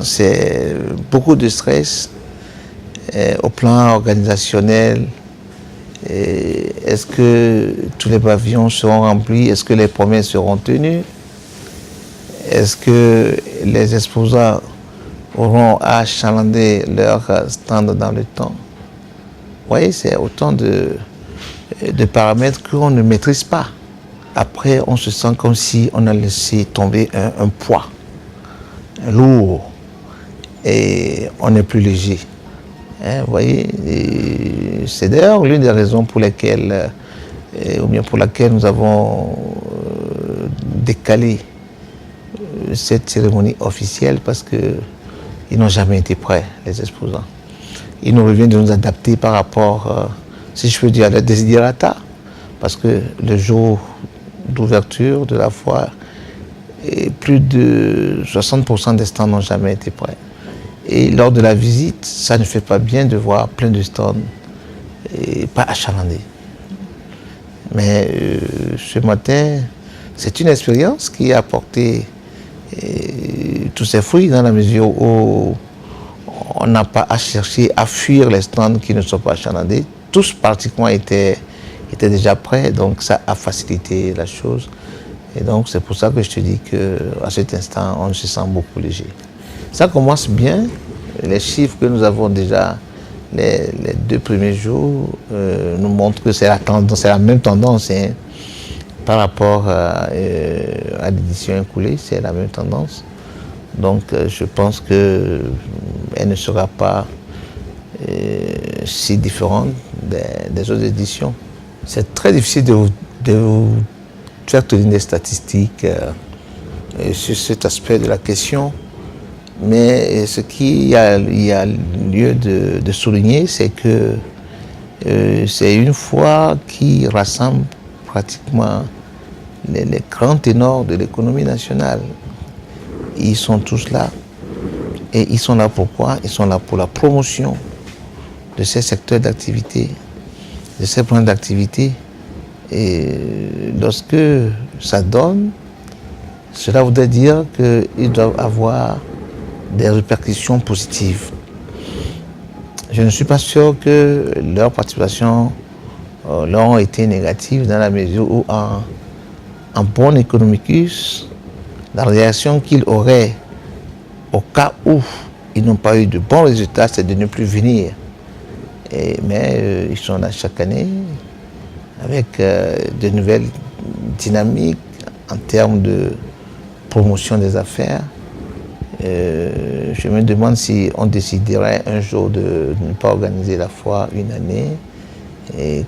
C'est beaucoup de stress au plan organisationnel. Est-ce que tous les pavillons seront remplis? Est-ce que les promesses seront tenues? Est-ce que les exposants auront à achalander leur stand dans le temps? Vous voyez, c'est autant de paramètres qu'on ne maîtrise pas. Après, on se sent comme si on a laissé tomber un poids lourd et on est plus léger. Vous voyez, c'est d'ailleurs l'une des raisons pour lesquelles, ou bien pour laquelle nous avons décalé cette cérémonie officielle, parce qu'ils n'ont jamais été prêts, les exposants. Il nous revient de nous adapter par rapport, si je peux dire, à la desiderata, parce que le jour d'ouverture de la foire, plus de 60% des stands n'ont jamais été prêts. Et lors de la visite, ça ne fait pas bien de voir plein de stands et pas achalandés. Mais ce matin, c'est une expérience qui a apporté tous ses fruits, dans la mesure où on n'a pas à chercher à fuir les stands qui ne sont pas achalandés. Tous pratiquement étaient déjà prêts, donc ça a facilité la chose. Et donc c'est pour ça que je te dis qu'à cet instant, on se sent beaucoup léger. Ça commence bien. Les chiffres que nous avons déjà les 2 premiers jours nous montrent que c'est la même tendance par rapport à l'édition écoulée, c'est la même tendance. Donc je pense qu'elle ne sera pas si différente des autres éditions. C'est très difficile de vous faire tenir des statistiques sur cet aspect de la question. Mais ce qu'il y a lieu de souligner, c'est que c'est une foire qui rassemble pratiquement les grands ténors de l'économie nationale. Ils sont tous là. Et ils sont là pourquoi? Ils sont là pour la promotion de ces secteurs d'activité, de ces points d'activité. Et lorsque ça donne, cela voudrait dire qu'ils doivent avoir des répercussions positives. Je ne suis pas sûr que leur participation leur a été négative, dans la mesure où en bon économicus, la réaction qu'ils auraient au cas où ils n'ont pas eu de bons résultats, c'est de ne plus venir. Mais ils sont là chaque année avec de nouvelles dynamiques en termes de promotion des affaires. Je me demande si on déciderait un jour de ne pas organiser la foire une année, et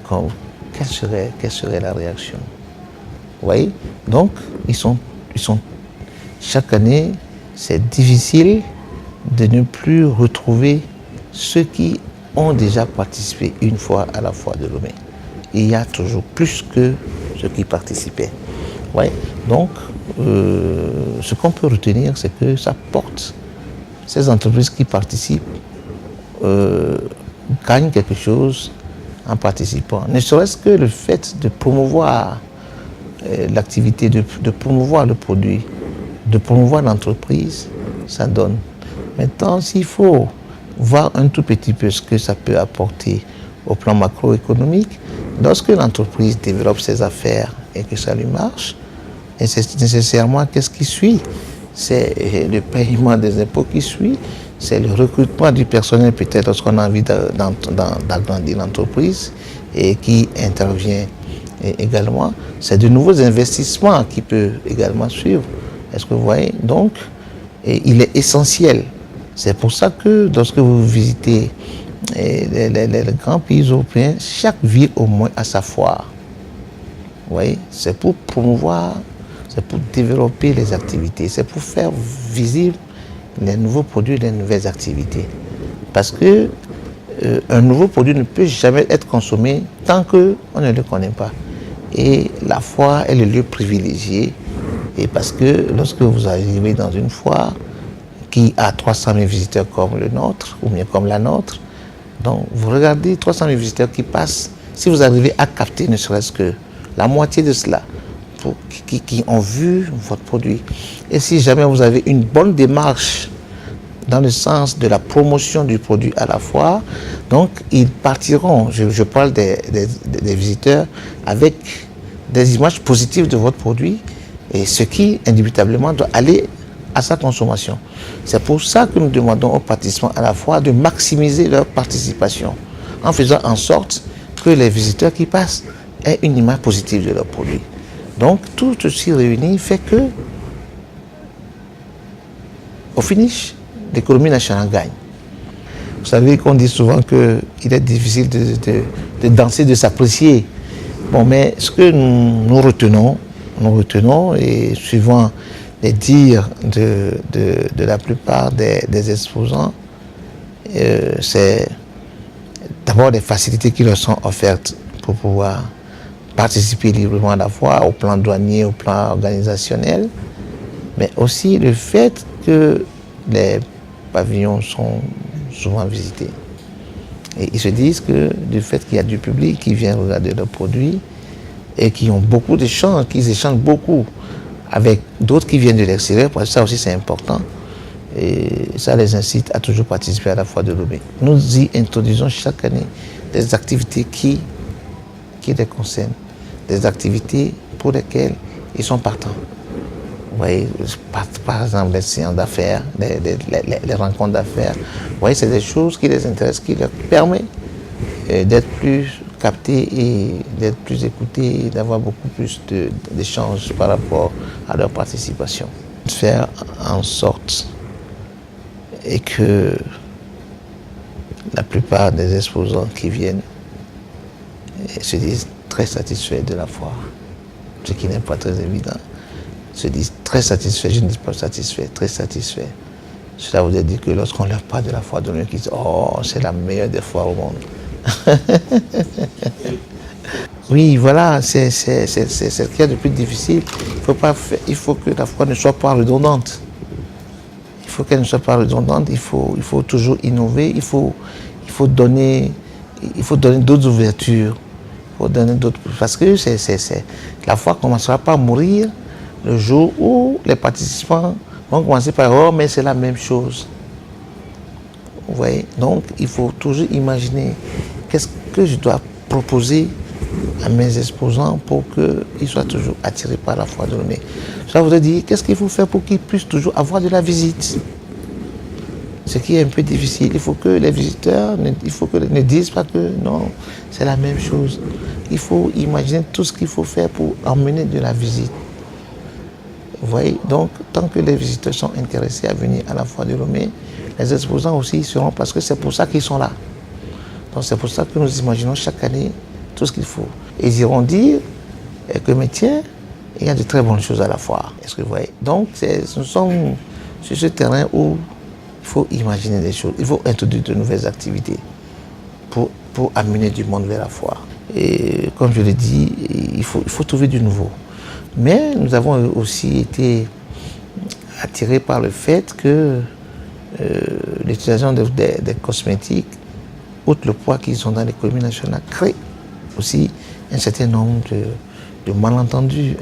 quelle serait la réaction? Vous voyez? Donc, ils sont chaque année, c'est difficile de ne plus retrouver ceux qui ont déjà participé une fois à la foire de Lomé. Il y a toujours plus que ceux qui participaient. Ouais. Donc, ce qu'on peut retenir, c'est que ça porte. Ces entreprises qui participent gagnent quelque chose en participant. Ne serait-ce que le fait de promouvoir l'activité, de promouvoir le produit, de promouvoir l'entreprise, ça donne. Maintenant, s'il faut voir un tout petit peu ce que ça peut apporter au plan macroéconomique, lorsque l'entreprise développe ses affaires et que ça lui marche, et c'est nécessairement qu'est-ce qui suit? C'est le paiement des impôts qui suit, c'est le recrutement du personnel peut-être lorsqu'on a envie d'agrandir l'entreprise et qui intervient également. C'est de nouveaux investissements qui peuvent également suivre. Est-ce que vous voyez? Donc, il est essentiel. C'est pour ça que lorsque vous visitez les grands pays européens, chaque ville au moins a sa foire. Vous voyez? C'est pour promouvoir, c'est pour développer les activités, c'est pour faire visible les nouveaux produits, les nouvelles activités. Parce que un nouveau produit ne peut jamais être consommé tant qu'on ne le connaît pas. Et la foire est le lieu privilégié. Et parce que lorsque vous arrivez dans une foire qui a 300 000 visiteurs comme le nôtre, ou bien comme la nôtre, donc vous regardez 300 000 visiteurs qui passent, si vous arrivez à capter ne serait-ce que la moitié de cela, qui ont vu votre produit. Et si jamais vous avez une bonne démarche dans le sens de la promotion du produit à la foire. Donc, ils partiront, je parle des visiteurs, avec des images positives de votre produit, et ce qui, indubitablement, doit aller à sa consommation. C'est pour ça que nous demandons aux participants à la foire de maximiser leur participation, en faisant en sorte que les visiteurs qui passent aient une image positive de leur produit. Donc, tout ceci réuni fait que, au finish, l'économie nationale gagne. Vous savez qu'on dit souvent qu'il est difficile de danser, de s'apprécier. Bon, mais ce que nous retenons, et suivant les dires de la plupart des exposants, c'est d'abord les facilités qui leur sont offertes pour pouvoir participer librement à la foire, au plan douanier, au plan organisationnel, mais aussi le fait que les pavillons sont souvent visités. Et ils se disent que du fait qu'il y a du public qui vient regarder leurs produits et qui ont beaucoup d'échanges, qu'ils échangent beaucoup avec d'autres qui viennent de l'extérieur, parce que ça aussi c'est important, et ça les incite à toujours participer à la foire de Lomé. Nous y introduisons chaque année des activités qui les concernent, des activités pour lesquelles ils sont partants. Vous voyez, par exemple, les séances d'affaires, les rencontres d'affaires. Vous voyez, c'est des choses qui les intéressent, qui leur permettent d'être plus captés et d'être plus écoutés et d'avoir beaucoup plus d'échanges par rapport à leur participation. Faire en sorte et que la plupart des exposants qui viennent se disent très satisfaits de la foire, ce qui n'est pas très évident. Se disent très satisfaits, je ne dis pas satisfaits, très satisfaits. Cela voudrait dire que lorsqu'on leur parle de la foire de Lomé, ils disent « Oh, c'est la meilleure des foires au monde ». Oui, voilà, c'est ce qu'il y a de plus difficile. Il faut que la foire ne soit pas redondante. Il faut qu'elle ne soit pas redondante, il faut toujours innover, il faut donner d'autres ouvertures. Parce que la foire ne commencera pas à mourir le jour où les participants vont commencer par « Oh, mais c'est la même chose ». Vous voyez? Donc, il faut toujours imaginer qu'est-ce que je dois proposer à mes exposants pour qu'ils soient toujours attirés par la foire de Lomé. Ça voudrait dire qu'est-ce qu'il faut faire pour qu'ils puissent toujours avoir de la visite. Ce qui est un peu difficile. Il faut que les visiteurs ne disent pas que non, c'est la même chose. Il faut imaginer tout ce qu'il faut faire pour emmener de la visite. Vous voyez, donc, tant que les visiteurs sont intéressés à venir à la foire de Lomé, les exposants aussi seront, parce que c'est pour ça qu'ils sont là. Donc, c'est pour ça que nous imaginons chaque année tout ce qu'il faut. Et ils iront dire que, mais tiens, il y a de très bonnes choses à la foire. Est-ce que vous voyez? Donc, nous sommes sur ce terrain où il faut imaginer des choses, il faut introduire de nouvelles activités pour amener du monde vers la foire. Et comme je l'ai dit, il faut trouver du nouveau. Mais nous avons aussi été attirés par le fait que l'utilisation des cosmétiques, outre le poids qu'ils ont dans l'économie nationale, crée aussi un certain nombre de malentendus.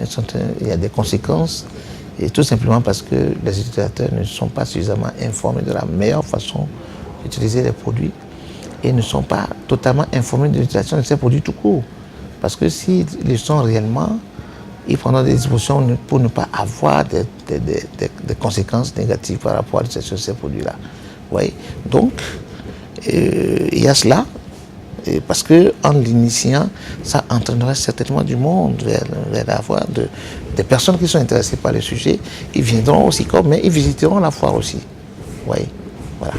Il y a des conséquences, et tout simplement parce que les utilisateurs ne sont pas suffisamment informés de la meilleure façon d'utiliser les produits et ne sont pas totalement informés de l'utilisation de ces produits tout court. Parce que s'ils le sont réellement, ils prendront des dispositions pour ne pas avoir des conséquences négatives par rapport à l'utilisation de ces produits-là. Oui. Donc, il y a cela, parce qu'en l'initiant, ça entraînerait certainement du monde vers la foire, des personnes qui sont intéressées par le sujet. Ils viendront aussi mais ils visiteront la foire aussi. Oui, voilà.